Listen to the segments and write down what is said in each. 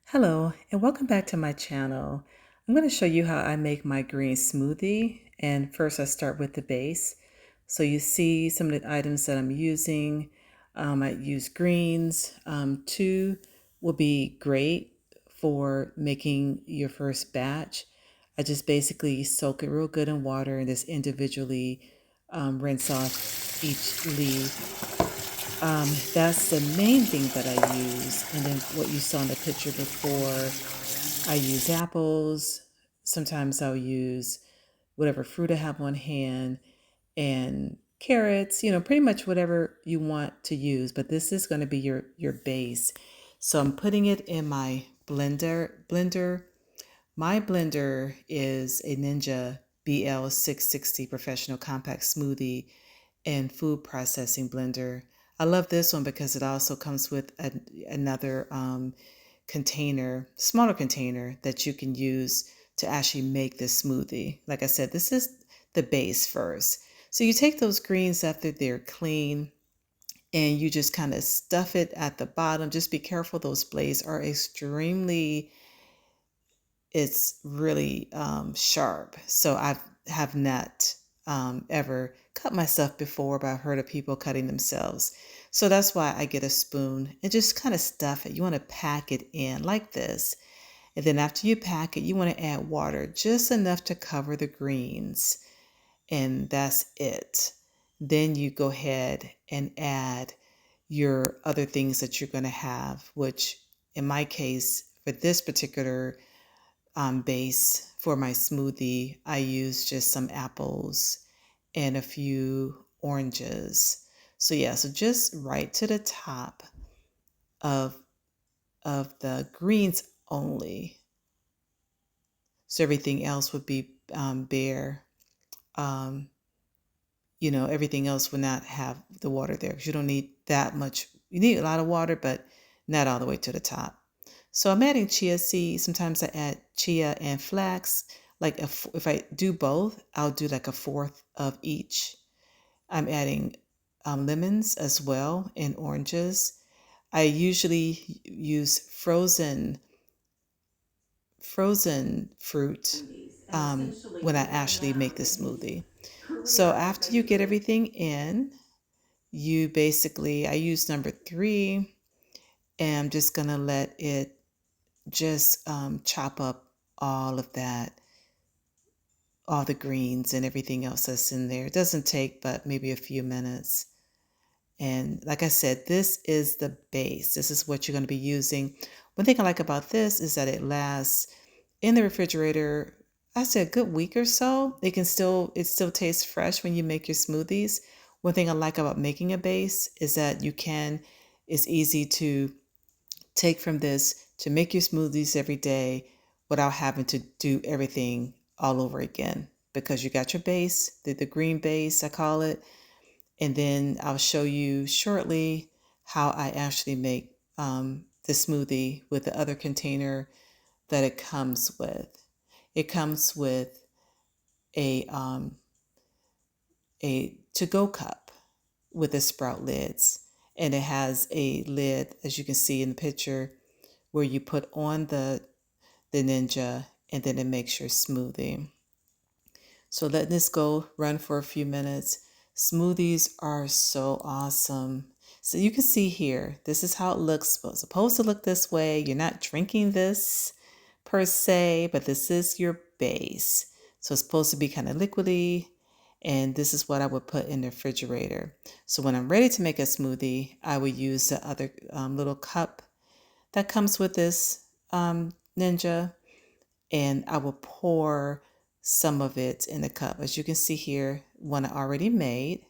Hello, and welcome back to my channel. I'm going to show you how I make my green smoothie. And first, I start with the base. So you see some of the items that I'm using. I use greens. Two will be great for making your first batch. I just basically soak it real good in water and just individually rinse off each leaf. That's the main thing that I use. And then what you saw in the picture before, I use apples. Sometimes I'll use whatever fruit I have on hand and carrots, pretty much whatever you want to use. But this is going to be your base. So I'm putting it in my blender. My blender is a Ninja BL660 Professional Compact Smoothie and Food Processing Blender. I love this one because it also comes with another container, smaller container that you can use to actually make this smoothie. Like I said, this is the base first. So you take those greens after they're clean and you just kind of stuff it at the bottom. Just be careful, those blades are it's really sharp. So I have not ever cut myself before, but I've heard of people cutting themselves. So that's why I get a spoon and just kind of stuff it. You want to pack it in like this. And then after you pack it, you want to add water, just enough to cover the greens. And that's it. Then you go ahead and add your other things that you're going to have, which in my case, for this particular base for my smoothie, I use just some apples and a few oranges. So yeah, so just right to the top of the greens only. So everything else would be bare. Um, everything else would not have the water there because you don't need that much. You need a lot of water, but not all the way to the top. So I'm adding chia seeds. Sometimes I add chia and flax. Like if I do both, I'll do like a fourth of each. I'm adding lemons as well and oranges. I usually use frozen fruit when I actually make the smoothie. So after you get everything in, you basically, I use number 3, and I'm just gonna let it just chop up all of that, all the greens and everything else that's in there. It doesn't take but maybe a few minutes. And like I said, this is the base. This is what you're going to be using. One thing I like about this is that it lasts in the refrigerator, I say a good week or so. It still tastes fresh when you make your smoothies. One thing I like about making a base is that it's easy to take from this to make your smoothies every day without having to do everything all over again because you got your base, the green base, I call it. And then I'll show you shortly how I actually make the smoothie with the other container that it comes with. It comes with a to-go cup with the sprout lids, and it has a lid, as you can see in the picture, where you put on the Ninja, and then it makes your smoothie. So letting this go run for a few minutes. Smoothies are so awesome. So you can see here, this is how it looks. It's supposed to look this way. You're not drinking this per se, but this is your base. So it's supposed to be kind of liquidy. And this is what I would put in the refrigerator. So when I'm ready to make a smoothie, I would use the other little cup that comes with this Ninja, and I will pour some of it in the cup. As you can see here, one I already made.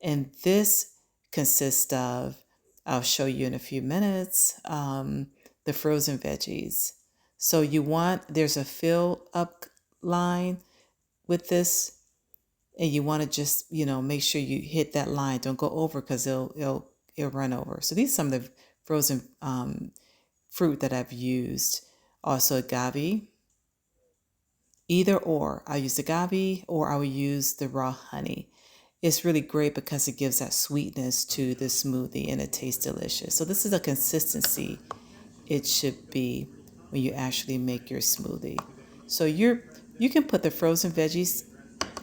And this consists of, I'll show you in a few minutes, the frozen veggies. So there's a fill up line with this, and you want to just, make sure you hit that line. Don't go over because it'll run over. So these are some of the frozen fruit that I've used. Also agave, either or. I'll use agave or I will use the raw honey. It's really great because it gives that sweetness to the smoothie and it tastes delicious. So this is a consistency it should be. when you actually make your smoothie. So you can put the frozen veggies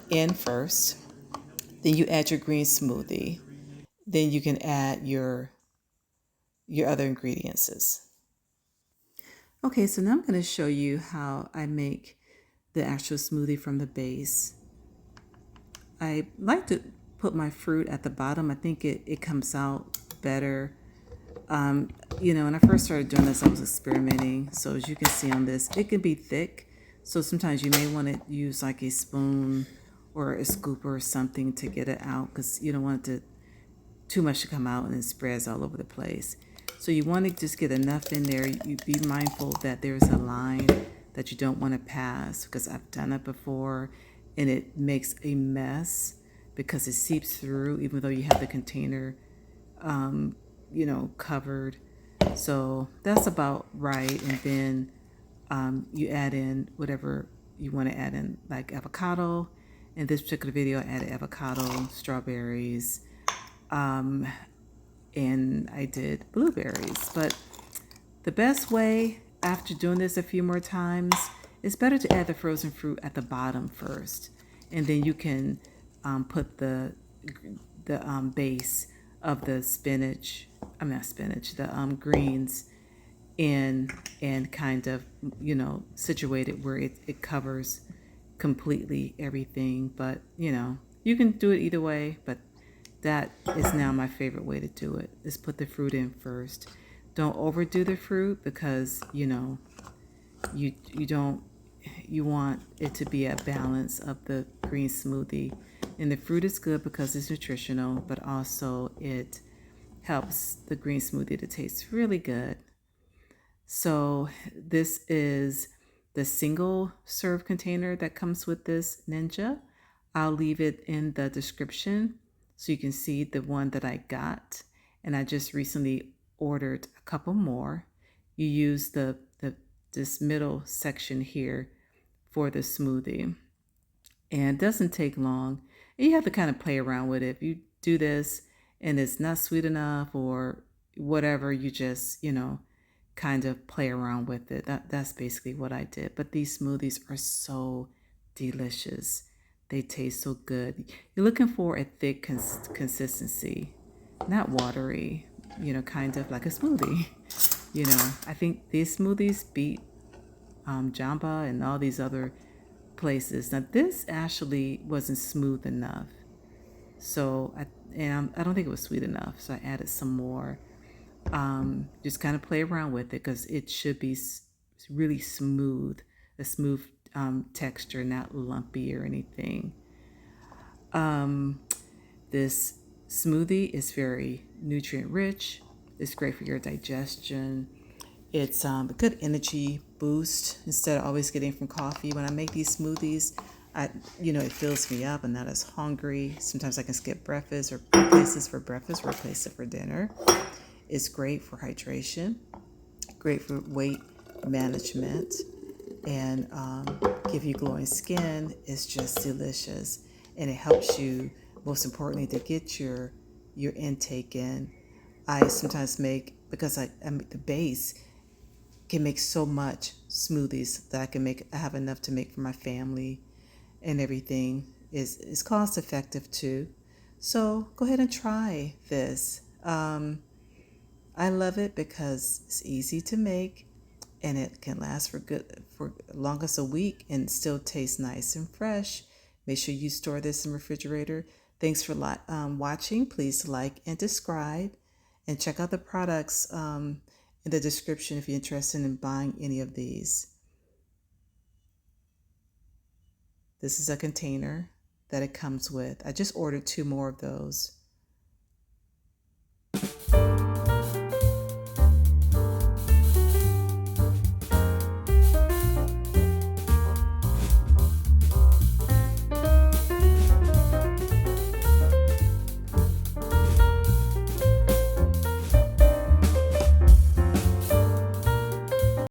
in first, then you add your green smoothie, then you can add your other ingredients. Okay, so now I'm going to show you how I make the actual smoothie from the base. I like to put my fruit at the bottom. I think it comes out better. When I first started doing this, I was experimenting. So as you can see on this, it can be thick. So sometimes you may want to use like a spoon or a scooper or something to get it out because you don't want it to too much to come out and it spreads all over the place. So you want to just get enough in there. You be mindful that there's a line that you don't want to pass because I've done it before and it makes a mess because it seeps through even though you have the container covered. So that's about right. And then you add in whatever you want to add in, like avocado. In this particular video, I added avocado, strawberries, and I did blueberries. But the best way after doing this a few more times, it's better to add the frozen fruit at the bottom first, and then you can put the base of the spinach. I'm not spinach. The greens in and kind of situate it where it covers completely everything. But you can do it either way. But that is now my favorite way to do it, is put the fruit in first. Don't overdo the fruit because you don't you want it to be a balance of the green smoothie. And the fruit is good because it's nutritional, but also it helps the green smoothie to taste really good. So this is the single serve container that comes with this Ninja. I'll leave it in the description so you can see the one that I got. And I just recently ordered a couple more. You use this middle section here for the smoothie. And it doesn't take long. And you have to kind of play around with it. If you do this and it's not sweet enough or whatever, you just, kind of play around with it. That's basically what I did. But these smoothies are so delicious. They taste so good. You're looking for a thick consistency, not watery, kind of like a smoothie. I think these smoothies beat Jamba and all these other places. Now this actually wasn't smooth enough. So I don't think it was sweet enough. So I added some more. Just kind of play around with it because it should be really smooth, a smooth texture, not lumpy or anything. This smoothie is very nutrient rich. It's great for your digestion. It's a good energy boost instead of always getting from coffee. When I make these smoothies, it fills me up. I'm not as hungry. Sometimes I can skip breakfast or places for breakfast, replace it for dinner. It's great for hydration, great for weight management, and give you glowing skin. It's just delicious, and it helps you, most importantly, to get your intake in. I sometimes make, because I make the base, can make so much smoothies that I have enough to make for my family, and everything is cost effective too. So go ahead and try this. I love it because it's easy to make and it can last for long as a week and still taste nice and fresh. Make sure you store this in the refrigerator. Thanks for watching. Please like and subscribe and check out the products in the description if you're interested in buying any of these. This is a container that it comes with. I just ordered 2 more of those.